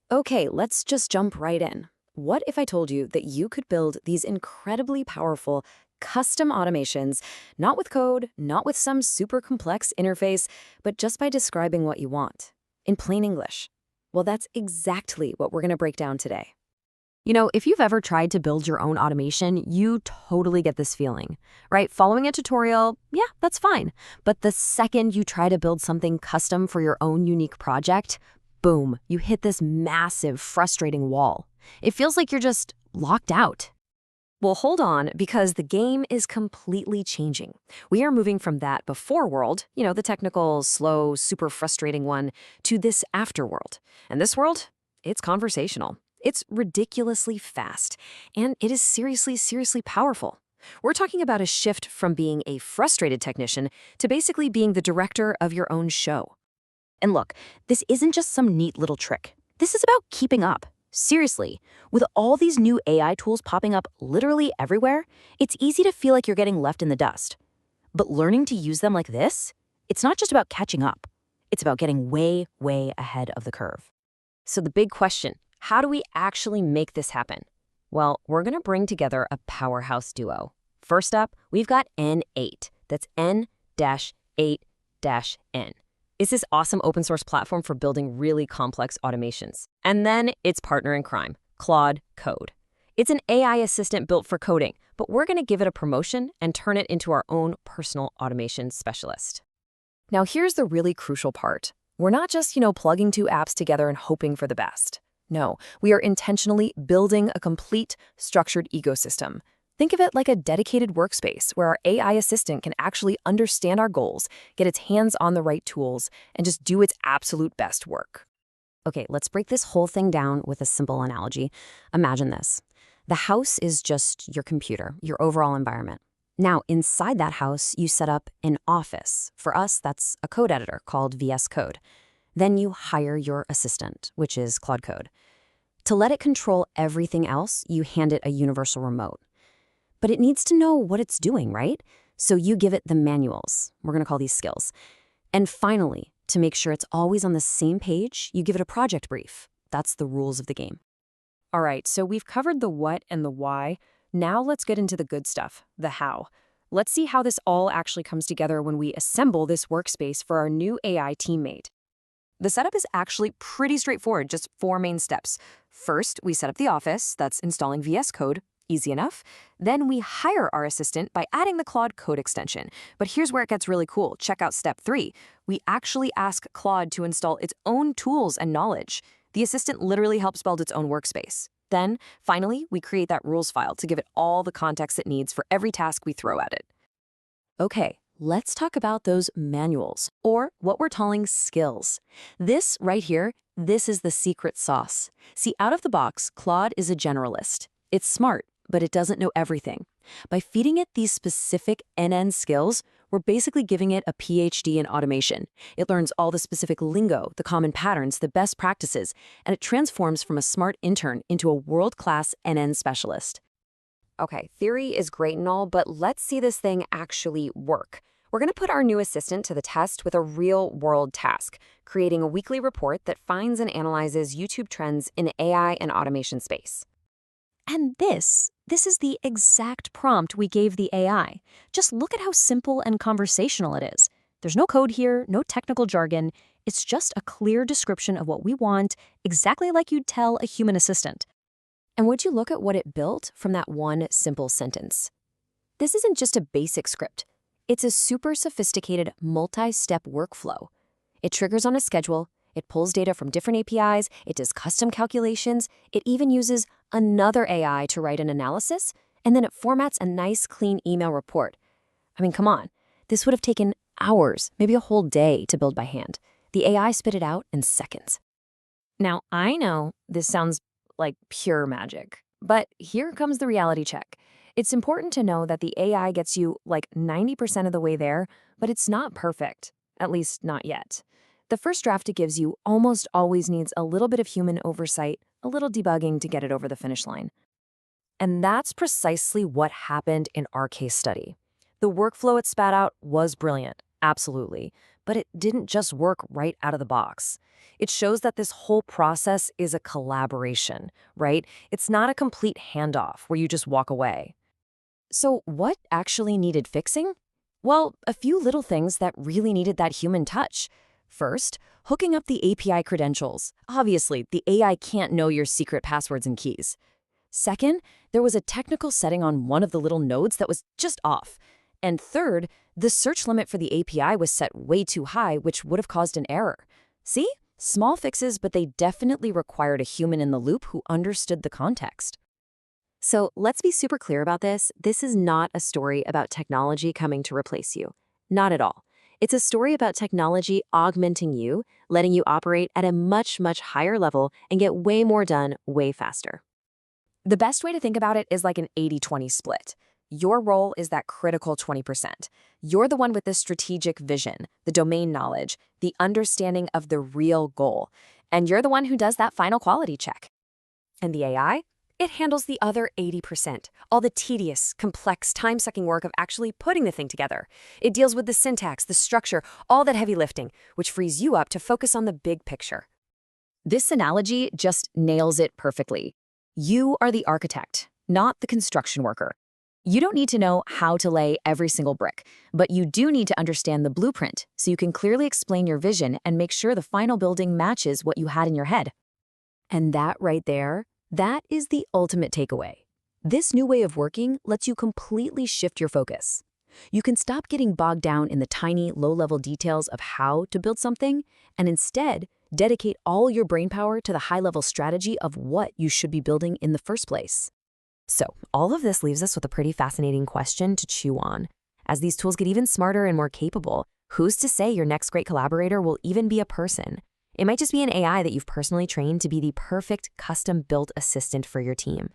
Okay, let's just jump right in. What if I told you that you could build these incredibly powerful custom automations, not with code, not with some super complex interface, but just by describing what you want, in plain English? Well, that's exactly what we're going to break down today. If you've ever tried to build your own automation, you totally get this feeling, right? Following a tutorial, yeah, that's fine. But the second you try to build something custom for your own unique project, boom, you hit this massive, frustrating wall. It feels like you're just locked out. Well, hold on, because the game is completely changing. We are moving from that before world, the technical, slow, super frustrating one, to this after world. And this world, it's conversational. It's ridiculously fast, and it is seriously, seriously powerful. We're talking about a shift from being a frustrated technician to basically being the director of your own show. And look, this isn't just some neat little trick. This is about keeping up. Seriously, with all these new AI tools popping up literally everywhere, it's easy to feel like you're getting left in the dust. But learning to use them like this, it's not just about catching up. It's about getting way, way ahead of the curve. So the big question, how do we actually make this happen? Well, we're going to bring together a powerhouse duo. First up, we've got N8. That's N-8-N. It's this awesome open source platform for building really complex automations. And then its partner in crime, Claude Code. It's an AI assistant built for coding, but we're going to give it a promotion and turn it into our own personal automation specialist. Now, here's the really crucial part. We're not just, plugging two apps together and hoping for the best. No, we are intentionally building a complete, structured ecosystem. Think of it like a dedicated workspace where our AI assistant can actually understand our goals, get its hands on the right tools, and just do its absolute best work. Okay, let's break this whole thing down with a simple analogy. Imagine this. The house is just your computer, your overall environment. Now, inside that house, you set up an office. For us, that's a code editor called VS Code. Then you hire your assistant, which is Claude Code. To let it control everything else, you hand it a universal remote. But it needs to know what it's doing, right? So you give it the manuals. We're going to call these skills. And finally, to make sure it's always on the same page, you give it a project brief. That's the rules of the game. All right, so we've covered the what and the why. Now let's get into the good stuff, the how. Let's see how this all actually comes together when we assemble this workspace for our new AI teammate. The setup is actually pretty straightforward, just 4 main steps. First, we set up the office, that's installing VS Code, easy enough. Then we hire our assistant by adding the Claude Code extension. But here's where it gets really cool. Check out step 3. We actually ask Claude to install its own tools and knowledge. The assistant literally helps build its own workspace. Then, finally, we create that rules file to give it all the context it needs for every task we throw at it. Okay. Let's talk about those manuals, or what we're calling skills. This right here, this is the secret sauce. See, out of the box, Claude is a generalist. It's smart, but it doesn't know everything. By feeding it these specific NN skills, we're basically giving it a PhD in automation. It learns all the specific lingo, the common patterns, the best practices, and it transforms from a smart intern into a world-class NN specialist. Okay, theory is great and all, but let's see this thing actually work. We're going to put our new assistant to the test with a real-world task, creating a weekly report that finds and analyzes YouTube trends in the AI and automation space. And this is the exact prompt we gave the AI. Just look at how simple and conversational it is. There's no code here, no technical jargon. It's just a clear description of what we want, exactly like you'd tell a human assistant. And would you look at what it built from that one simple sentence? This isn't just a basic script. It's a super sophisticated multi-step workflow. It triggers on a schedule, it pulls data from different APIs, it does custom calculations, it even uses another AI to write an analysis, and then it formats a nice, clean email report. I mean, come on. This would have taken hours, maybe a whole day to build by hand. The AI spit it out in seconds. Now, I know this sounds like pure magic. But here comes the reality check. It's important to know that the AI gets you like 90% of the way there, but it's not perfect, at least not yet. The first draft it gives you almost always needs a little bit of human oversight, a little debugging to get it over the finish line. And that's precisely what happened in our case study. The workflow it spat out was brilliant, absolutely. but it didn't just work right out of the box. It shows that this whole process is a collaboration, right? It's not a complete handoff where you just walk away. So what actually needed fixing? Well, a few little things that really needed that human touch. First, hooking up the API credentials. Obviously, the AI can't know your secret passwords and keys. Second, there was a technical setting on one of the little nodes that was just off. And third, the search limit for the API was set way too high, which would have caused an error. See? Small fixes, but they definitely required a human in the loop who understood the context. So let's be super clear about this. This is not a story about technology coming to replace you. Not at all. It's a story about technology augmenting you, letting you operate at a much, much higher level and get way more done way faster. The best way to think about it is like an 80-20 split. Your role is that critical 20%. You're the one with the strategic vision, the domain knowledge, the understanding of the real goal. And you're the one who does that final quality check. And the AI? It handles the other 80%, all the tedious, complex, time-sucking work of actually putting the thing together. It deals with the syntax, the structure, all that heavy lifting, which frees you up to focus on the big picture. This analogy just nails it perfectly. You are the architect, not the construction worker. You don't need to know how to lay every single brick, but you do need to understand the blueprint so you can clearly explain your vision and make sure the final building matches what you had in your head. And that right there, that is the ultimate takeaway. This new way of working lets you completely shift your focus. You can stop getting bogged down in the tiny, low-level details of how to build something and instead dedicate all your brainpower to the high-level strategy of what you should be building in the first place. So, all of this leaves us with a pretty fascinating question to chew on. As these tools get even smarter and more capable, who's to say your next great collaborator will even be a person? It might just be an AI that you've personally trained to be the perfect custom-built assistant for your team.